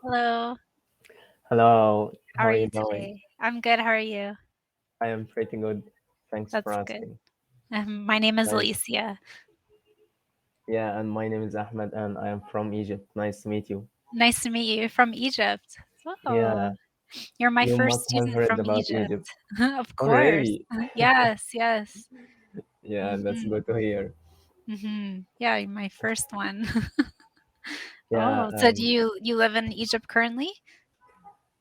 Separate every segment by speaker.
Speaker 1: Hello.
Speaker 2: Hello,
Speaker 1: How
Speaker 2: how
Speaker 1: are
Speaker 2: are you
Speaker 1: you
Speaker 2: doing?
Speaker 1: today? I'm good. How are you?
Speaker 2: I am pretty good. Thanks for
Speaker 1: That's good.
Speaker 2: asking.
Speaker 1: My name is
Speaker 2: Nice.
Speaker 1: Alicia.
Speaker 2: Yeah, and my name is Ahmed and I am from Egypt. Nice to meet you.
Speaker 1: Nice to meet you from Egypt. Oh,
Speaker 2: Yeah,
Speaker 1: you're my
Speaker 2: you
Speaker 1: first
Speaker 2: must have
Speaker 1: student
Speaker 2: heard
Speaker 1: from
Speaker 2: about
Speaker 1: Egypt.
Speaker 2: Egypt.
Speaker 1: Of
Speaker 2: Oh,
Speaker 1: course.
Speaker 2: really?
Speaker 1: Yes, yes.
Speaker 2: Yeah, that's
Speaker 1: hmm
Speaker 2: good to hear.
Speaker 1: Yeah, you're my first one.
Speaker 2: Yeah,
Speaker 1: Oh, so do you live in Egypt currently?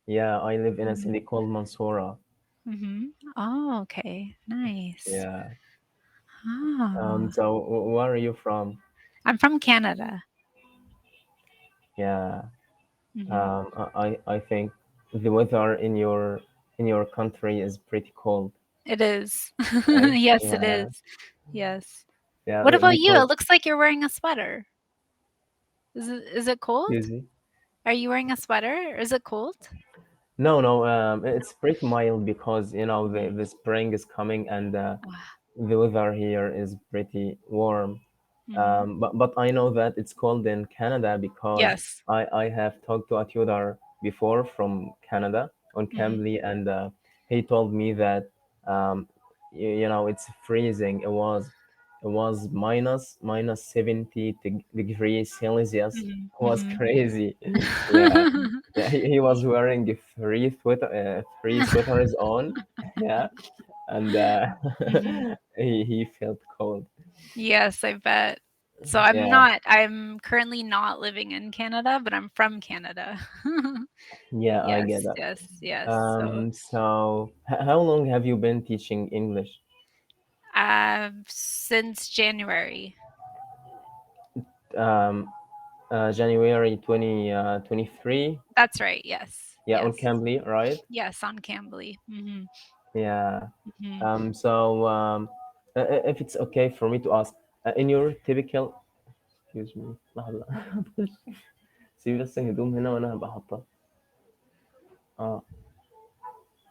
Speaker 2: yeah, I live in a
Speaker 1: hmm
Speaker 2: city called Mansoura.
Speaker 1: Oh, okay. Nice.
Speaker 2: Yeah.
Speaker 1: Oh,
Speaker 2: So where are you from?
Speaker 1: I'm from Canada.
Speaker 2: Yeah.
Speaker 1: hmm
Speaker 2: I think the weather in your country is pretty cold,
Speaker 1: It is.
Speaker 2: right?
Speaker 1: Yes, it
Speaker 2: Yeah.
Speaker 1: is. Yes.
Speaker 2: Yeah,
Speaker 1: What about you? It
Speaker 2: because
Speaker 1: looks like you're wearing a sweater. Is it cold?
Speaker 2: excuse me.
Speaker 1: Are you wearing a sweater? Is it cold?
Speaker 2: No, no, it's pretty mild because
Speaker 1: Mhm.
Speaker 2: the spring is coming and
Speaker 1: Ah,
Speaker 2: the weather here is pretty warm.
Speaker 1: mhm.
Speaker 2: But I know that it's cold in Canada because
Speaker 1: Yes.
Speaker 2: I have talked to a tutor before from Canada on
Speaker 1: Mhm.
Speaker 2: Cambly and he told me that um, it's freezing. It was minus 70 degrees Celsius.
Speaker 1: Mhm.
Speaker 2: It was
Speaker 1: Mhm.
Speaker 2: crazy. Yeah. Yeah, he was wearing three sweaters on. Yeah, and
Speaker 1: Mhm.
Speaker 2: he felt cold.
Speaker 1: Yes, I bet. So I'm
Speaker 2: Yeah,
Speaker 1: not I'm currently not living in Canada, but I'm from Canada.
Speaker 2: yeah, I get
Speaker 1: Yes,
Speaker 2: that.
Speaker 1: yes, yes. So,
Speaker 2: So how long have you been teaching English?
Speaker 1: since January.
Speaker 2: Um, January 2023.
Speaker 1: That's right. Yes.
Speaker 2: Yeah, on
Speaker 1: Yes.
Speaker 2: Cambly, right?
Speaker 1: Yes, on Cambly. Mhm.
Speaker 2: Yeah.
Speaker 1: Mhm.
Speaker 2: So if it's okay for me to ask, in your typical, excuse me، لحظة. سيبي بس الهدوم هنا وانا هبقى احطها. اه،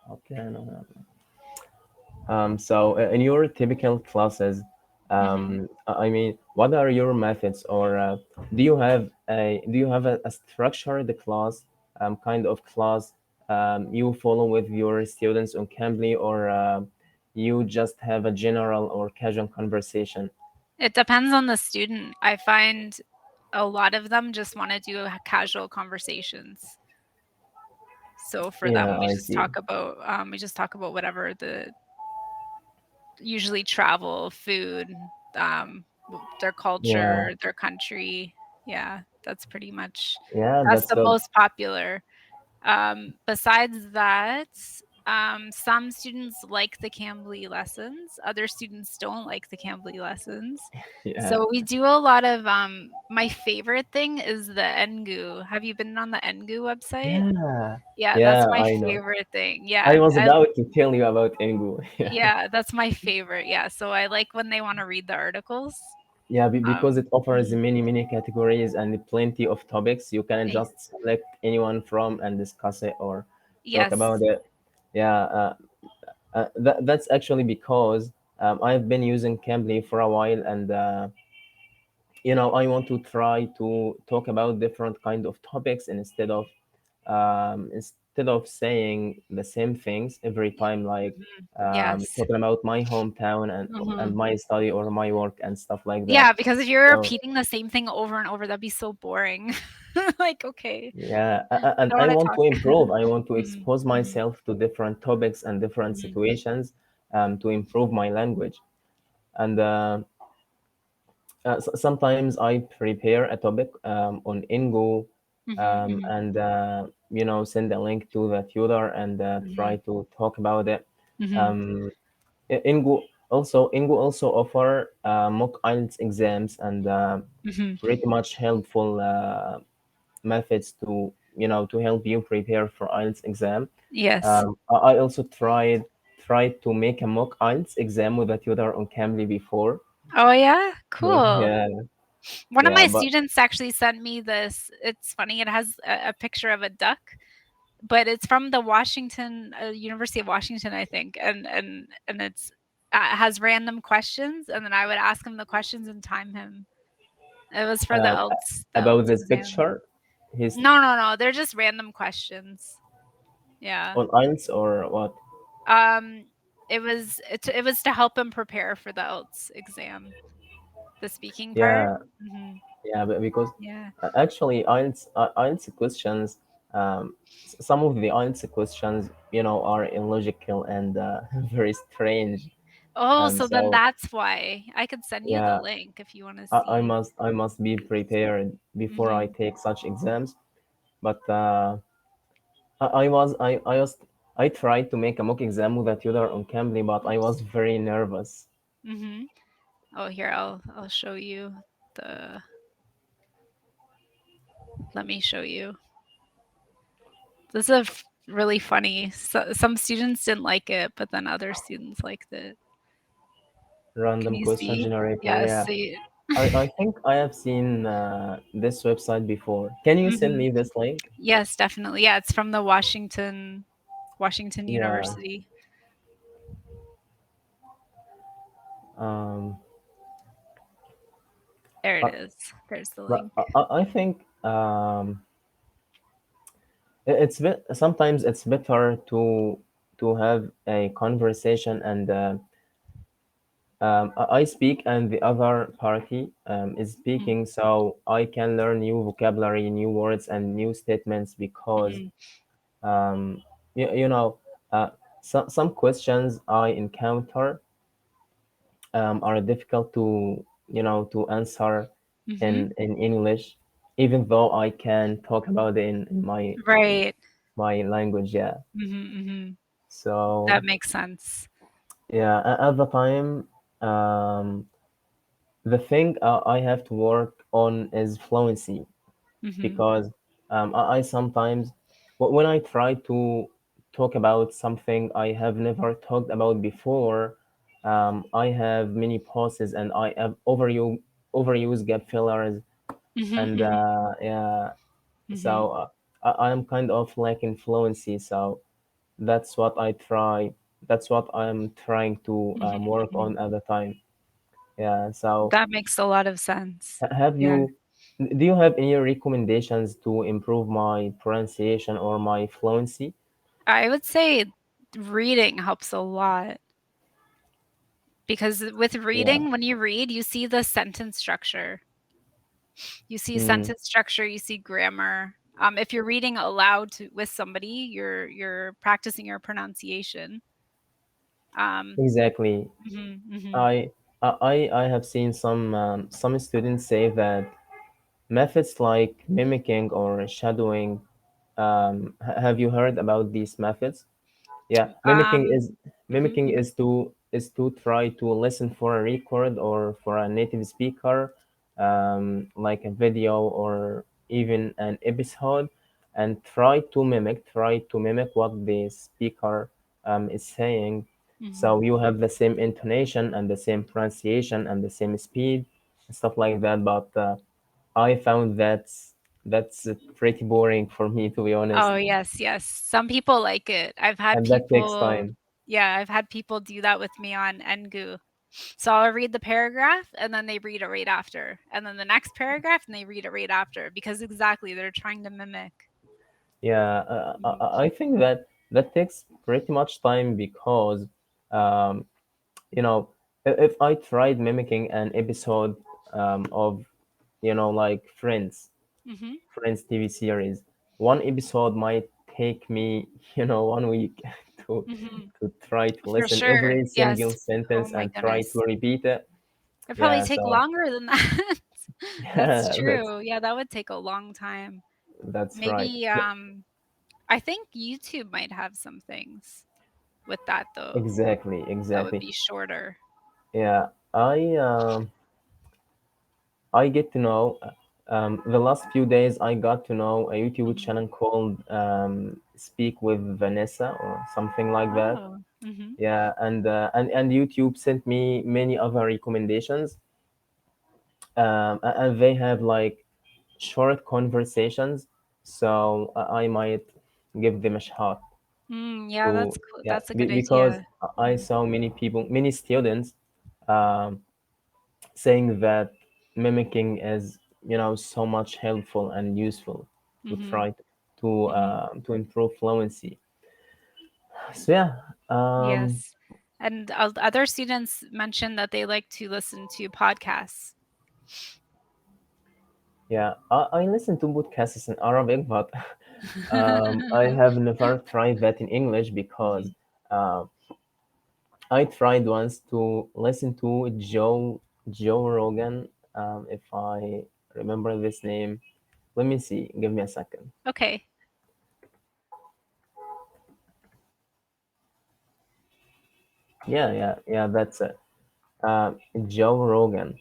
Speaker 2: اوكي انا. So in your typical classes,
Speaker 1: Mhm.
Speaker 2: I mean, what are your methods, or do you have a structured class, kind of class you follow with your students on Cambly, or you just have a general or casual conversation?
Speaker 1: It depends on the student. I find a lot of them just wanna do casual conversations. So for them,
Speaker 2: Yeah, I see.
Speaker 1: we just talk about whatever the usually travel, food, their
Speaker 2: Yeah,
Speaker 1: culture, their country. Yeah,
Speaker 2: yeah,
Speaker 1: that's
Speaker 2: that's
Speaker 1: the
Speaker 2: good.
Speaker 1: most popular. Besides that, some students like the Cambly lessons, other students don't like the Cambly lessons.
Speaker 2: Yeah,
Speaker 1: So we do a lot of my favorite thing is the NGU. Have you been on the NGU website?
Speaker 2: yeah,
Speaker 1: Yeah, that's
Speaker 2: yeah.
Speaker 1: my
Speaker 2: I know.
Speaker 1: favorite thing.
Speaker 2: I
Speaker 1: Yeah,
Speaker 2: was about to tell you about Engu. Yeah.
Speaker 1: yeah, that's my favorite. Yeah, so I like when they want to read the articles.
Speaker 2: Yeah, because it offers
Speaker 1: Mhm.
Speaker 2: many categories and plenty of topics. You can
Speaker 1: Eh,
Speaker 2: just select anyone from and discuss it or talk about
Speaker 1: Yes.
Speaker 2: it. Yeah, that's actually because I've been using Cambly for a while, and I want to try to talk about different kind of topics instead of saying the same things every time, like
Speaker 1: Yes.
Speaker 2: talking about my hometown and
Speaker 1: Mhm.
Speaker 2: my study or my work and stuff like that.
Speaker 1: Yeah, because if you're
Speaker 2: So
Speaker 1: repeating the same thing over and over, that'd be so boring. Like, okay,
Speaker 2: yeah, and
Speaker 1: don't
Speaker 2: I
Speaker 1: wanna
Speaker 2: want
Speaker 1: talk.
Speaker 2: to improve. I want to
Speaker 1: Mhm,
Speaker 2: expose
Speaker 1: mhm,
Speaker 2: myself to different topics and different
Speaker 1: mhm,
Speaker 2: situations to improve my language. And sometimes I prepare a topic on Ingo
Speaker 1: mhm, mhm,
Speaker 2: and send a link to the tutor and
Speaker 1: mhm,
Speaker 2: try to talk about it.
Speaker 1: mhm,
Speaker 2: Um, Ingo also offer mock IELTS exams and
Speaker 1: mhm.
Speaker 2: pretty much helpful methods to to help you prepare for IELTS exam.
Speaker 1: Yes.
Speaker 2: I also tried to make a mock IELTS exam with a tutor on Cambly before.
Speaker 1: Oh, yeah? Cool.
Speaker 2: Yeah,
Speaker 1: One of
Speaker 2: yeah,
Speaker 1: my
Speaker 2: but
Speaker 1: students actually sent me this. It's funny, it has a picture of a duck, but it's from the University of Washington, I think, and has random questions, and then I would ask him the questions and time him. It was for
Speaker 2: uh,
Speaker 1: the
Speaker 2: about
Speaker 1: IELTS
Speaker 2: this
Speaker 1: exam.
Speaker 2: picture. His
Speaker 1: No, no, no. They're just random questions. Yeah.
Speaker 2: on IELTS or what?
Speaker 1: Um, it was to help him prepare for the IELTS exam, the speaking part.
Speaker 2: Yeah,
Speaker 1: Mhm.
Speaker 2: yeah, but because
Speaker 1: Yeah.
Speaker 2: actually IELTS questions, some of the IELTS questions, are illogical and very strange.
Speaker 1: Oh, so then
Speaker 2: So
Speaker 1: that's why. I could send you the
Speaker 2: yeah,
Speaker 1: link if you wanna
Speaker 2: I
Speaker 1: see.
Speaker 2: must I must be prepared before I
Speaker 1: Mhm.
Speaker 2: take such exams. But I tried to make a mock exam with a tutor on Cambly, but I was
Speaker 1: Oops.
Speaker 2: very nervous.
Speaker 1: Mhm. Oh, here, I'll show you the let me show you. This is really funny. Some students didn't like it, but then other students liked it. Can
Speaker 2: Random
Speaker 1: you
Speaker 2: question
Speaker 1: see?
Speaker 2: generator,
Speaker 1: Yes,
Speaker 2: yeah.
Speaker 1: see.
Speaker 2: I think I have seen this website before. Can you send
Speaker 1: Mhm.
Speaker 2: me this link?
Speaker 1: Yes, definitely. Yeah, it's from the Washington
Speaker 2: Yeah.
Speaker 1: University.
Speaker 2: Um,
Speaker 1: There it
Speaker 2: I,
Speaker 1: is. There's the
Speaker 2: but
Speaker 1: link.
Speaker 2: I think sometimes it's better to have a conversation and I speak and the other party is
Speaker 1: Mhm,
Speaker 2: speaking, so I can learn new vocabulary, new words, and new statements because
Speaker 1: mhm,
Speaker 2: um, you know some questions I encounter are difficult to answer
Speaker 1: mhm.
Speaker 2: in English, even though I can talk about it in
Speaker 1: Right.
Speaker 2: my language. Yeah.
Speaker 1: Mhm, mhm.
Speaker 2: So
Speaker 1: That makes sense.
Speaker 2: yeah, at the time, um, the thing I have to work on is fluency
Speaker 1: Mhm,
Speaker 2: because I sometimes when I try to talk about something I have never talked about before, I have many pauses and I have overuse gap fillers
Speaker 1: mhm,
Speaker 2: and
Speaker 1: mhm,
Speaker 2: yeah,
Speaker 1: mhm,
Speaker 2: so I am kind of lacking fluency. So that's what I try. That's what I'm trying to
Speaker 1: mhm,
Speaker 2: work
Speaker 1: mhm.
Speaker 2: on at the time. Yeah. So
Speaker 1: That makes a lot of sense.
Speaker 2: have
Speaker 1: Yeah.
Speaker 2: do you have any recommendations to improve my pronunciation or my fluency?
Speaker 1: I would say reading helps a lot because with
Speaker 2: Yeah.
Speaker 1: reading, when you read, you see the sentence structure. You see
Speaker 2: Mm,
Speaker 1: sentence structure, you see grammar. If you're reading aloud with somebody, you're practicing your pronunciation. Um,
Speaker 2: exactly.
Speaker 1: mhm, mhm.
Speaker 2: I I have seen some students say that methods like mimicking or shadowing. Have you heard about these methods? Yeah,
Speaker 1: Um, mhm,
Speaker 2: mimicking
Speaker 1: mhm,
Speaker 2: is to try to listen for a record or for a native speaker, like a video or even an episode, and try to mimic what the speaker is saying.
Speaker 1: mhm.
Speaker 2: So you have the same intonation and the same pronunciation and the same speed and stuff like that. But I found that's pretty boring for me, to be honest,
Speaker 1: Oh, yes, yes. Some people like it.
Speaker 2: and that takes time.
Speaker 1: I've had people do that with me on Engu. So I'll read the paragraph and then they read it right after. And then the next paragraph and they read it right after because exactly they're trying to mimic.
Speaker 2: Yeah,
Speaker 1: Mhm.
Speaker 2: I think that takes pretty much time because, um, if I tried mimicking an episode of, like
Speaker 1: Mhm.
Speaker 2: Friends TV series, one episode might take me, 1 week to
Speaker 1: Mhm.
Speaker 2: to try to
Speaker 1: For
Speaker 2: listen
Speaker 1: sure.
Speaker 2: every single
Speaker 1: Yes. Oh
Speaker 2: sentence
Speaker 1: my
Speaker 2: and try
Speaker 1: goodness.
Speaker 2: to repeat it.
Speaker 1: It'd probably
Speaker 2: Yeah,
Speaker 1: take
Speaker 2: so
Speaker 1: longer than that. That's
Speaker 2: yeah,
Speaker 1: true. Yeah, that would take a long time.
Speaker 2: that's right.
Speaker 1: Maybe I think YouTube might have some things with that though.
Speaker 2: Exactly,
Speaker 1: That would
Speaker 2: exactly.
Speaker 1: be shorter.
Speaker 2: Yeah, I get to know the last few days I got to know a YouTube
Speaker 1: Mhm.
Speaker 2: channel called Speak with Vanessa or something like that.
Speaker 1: Oh. Mhm.
Speaker 2: Yeah, and YouTube sent me many other recommendations, and they have like short conversations, so I might give them a shot
Speaker 1: Mm, yeah,
Speaker 2: to
Speaker 1: that's cool.
Speaker 2: yeah
Speaker 1: That's a good
Speaker 2: because
Speaker 1: idea.
Speaker 2: I
Speaker 1: Mhm.
Speaker 2: saw many students um, saying that mimicking is so much helpful and useful. to
Speaker 1: Mhm.
Speaker 2: try
Speaker 1: Mhm.
Speaker 2: to improve fluency. So yeah,
Speaker 1: Yes. And other students mentioned that they like to listen to podcasts.
Speaker 2: yeah, I listen to podcasts in Arabic, but I have never tried that in English because
Speaker 1: Mhm.
Speaker 2: uh, I tried once to listen to Joe Rogan, if I remember this name. Let me see. Give me a second.
Speaker 1: Okay.
Speaker 2: Yeah. That's it. Joe Rogan.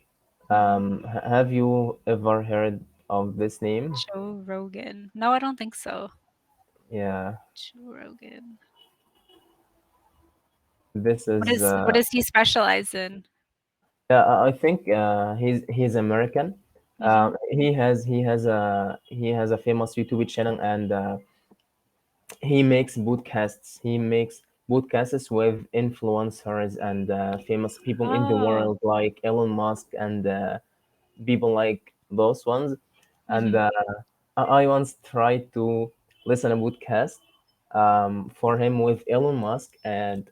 Speaker 1: Mhm.
Speaker 2: Have you ever heard of this name?
Speaker 1: Joe Rogan. No, I don't think so.
Speaker 2: Yeah,
Speaker 1: Joe Rogan.
Speaker 2: this
Speaker 1: What
Speaker 2: is.
Speaker 1: is what does he specialize in?
Speaker 2: Yeah, I think he's American.
Speaker 1: Mhm.
Speaker 2: He has a famous YouTube channel, and he makes podcasts. He makes podcasts with influencers and famous people in the
Speaker 1: Oh.
Speaker 2: world, like Elon Musk and people like those ones. And
Speaker 1: Mhm.
Speaker 2: I once tried to listen a podcast for him with Elon Musk, and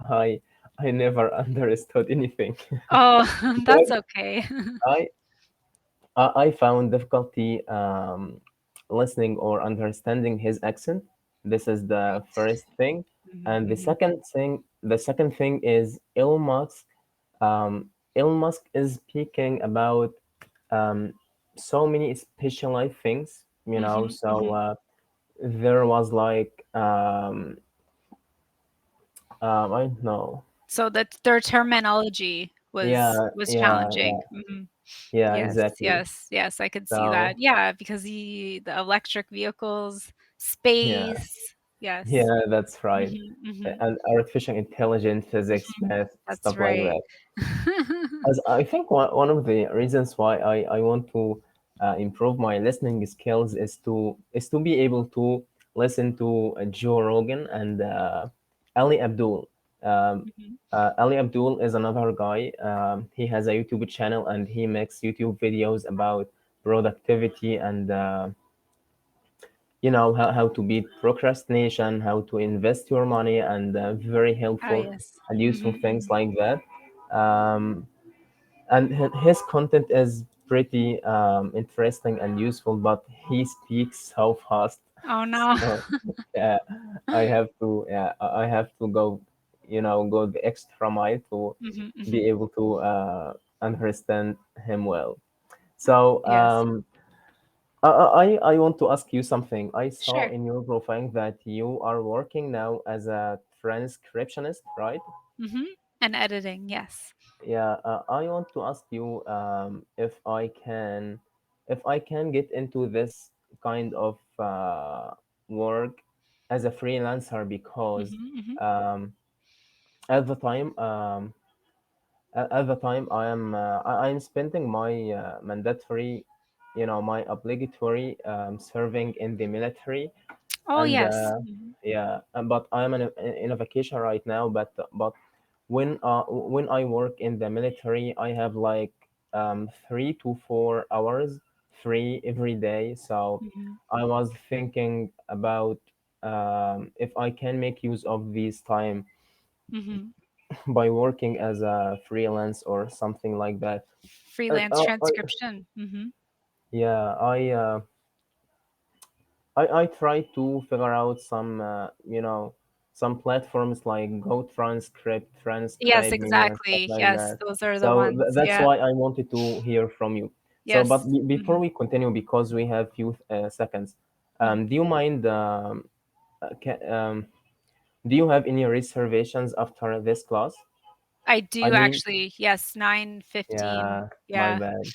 Speaker 2: I I never understood anything.
Speaker 1: Oh, that's
Speaker 2: Because
Speaker 1: okay.
Speaker 2: I I found difficulty listening or understanding his accent. This is the
Speaker 1: Right.
Speaker 2: first thing,
Speaker 1: Mhm,
Speaker 2: and
Speaker 1: mhm.
Speaker 2: the second thing is Elon Musk. Elon Musk is speaking about um, so many specialized things, you know.
Speaker 1: Mhm,
Speaker 2: So
Speaker 1: mhm.
Speaker 2: there was like I don't know.
Speaker 1: So that their terminology
Speaker 2: Yeah,
Speaker 1: was
Speaker 2: yeah, yeah,
Speaker 1: challenging. Mhm.
Speaker 2: yeah,
Speaker 1: Yes,
Speaker 2: exactly.
Speaker 1: yes, yes, I could see that.
Speaker 2: So
Speaker 1: Yeah, because the electric vehicles,
Speaker 2: yeah.
Speaker 1: space. Yes.
Speaker 2: Yeah, that's right.
Speaker 1: Mhm, mhm,
Speaker 2: And artificial intelligence, physics,
Speaker 1: mhm.
Speaker 2: math,
Speaker 1: That's
Speaker 2: stuff like
Speaker 1: right.
Speaker 2: that. As I think one of the reasons why I want to improve my listening skills is to be able to listen to Joe Rogan and Ali Abdul. Um,
Speaker 1: Mhm.
Speaker 2: Ali Abdul is another guy. He has a YouTube channel and he makes YouTube videos about productivity and how to beat procrastination, how to invest your money, and very
Speaker 1: Ah,
Speaker 2: helpful
Speaker 1: yes.
Speaker 2: and
Speaker 1: Mhm,
Speaker 2: useful things
Speaker 1: mhm.
Speaker 2: like that. And his content is pretty interesting and useful, but he speaks so fast.
Speaker 1: Oh, no.
Speaker 2: So yeah, I have to go the extra mile to
Speaker 1: Mhm,
Speaker 2: be
Speaker 1: mhm.
Speaker 2: able to understand him well. So
Speaker 1: Yes.
Speaker 2: I want to ask you something. I saw
Speaker 1: Sure.
Speaker 2: in your profile that you are working now as a transcriptionist, right?
Speaker 1: Mhm. And editing, yes.
Speaker 2: Yeah, I want to ask you if I can get into this kind of work as a freelancer because
Speaker 1: Mhm, mhm.
Speaker 2: um, at the time at the time I'm spending my mandatory, my obligatory serving in the military,
Speaker 1: Oh,
Speaker 2: and
Speaker 1: yes. Mhm.
Speaker 2: yeah, but I'm in a vacation right now. But when I work in the military, I have like 3 to 4 hours free every day. So
Speaker 1: Mhm.
Speaker 2: I was thinking about if I can make use of this time
Speaker 1: Mhm.
Speaker 2: by working as a freelance or something like that. And
Speaker 1: Freelance transcription. Mhm.
Speaker 2: yeah, I try to figure out some platforms like Go Transcript,
Speaker 1: Yes,
Speaker 2: Transcribe Me, and stuff
Speaker 1: exactly.
Speaker 2: like
Speaker 1: Yes,
Speaker 2: that.
Speaker 1: those are the
Speaker 2: So
Speaker 1: ones.
Speaker 2: that's
Speaker 1: Yeah.
Speaker 2: why I wanted to hear from you. So, but
Speaker 1: Yes.
Speaker 2: before
Speaker 1: Mhm.
Speaker 2: we continue, because we have few seconds,
Speaker 1: Mhm.
Speaker 2: do you mind? Do you have any reservations after this class?
Speaker 1: I
Speaker 2: I
Speaker 1: do
Speaker 2: mean,
Speaker 1: actually. Yes, 9:15.
Speaker 2: yeah, my
Speaker 1: Yeah.
Speaker 2: bad.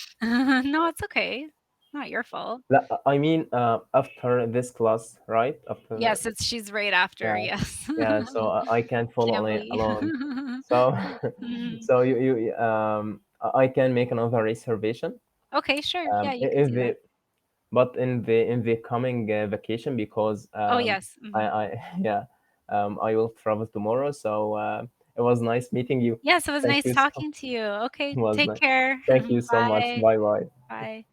Speaker 1: No, it's okay. Not your fault.
Speaker 2: I mean, after this class, right? After
Speaker 1: Yes, it's she's right after.
Speaker 2: yeah,
Speaker 1: Yes.
Speaker 2: yeah. So I can't follow
Speaker 1: Family.
Speaker 2: alone. So,
Speaker 1: Mhm.
Speaker 2: so I can make another reservation.
Speaker 1: Okay, sure. Yeah, you could
Speaker 2: If
Speaker 1: do that.
Speaker 2: but in the coming vacation because
Speaker 1: Oh, yes. Mhm.
Speaker 2: yeah, I will travel tomorrow. So it was nice meeting you.
Speaker 1: Yes, it was
Speaker 2: Thank
Speaker 1: nice
Speaker 2: you. So
Speaker 1: talking to you. Okay,
Speaker 2: was
Speaker 1: take
Speaker 2: nice.
Speaker 1: care.
Speaker 2: Thank you so much.
Speaker 1: Bye.
Speaker 2: Bye bye.
Speaker 1: Bye.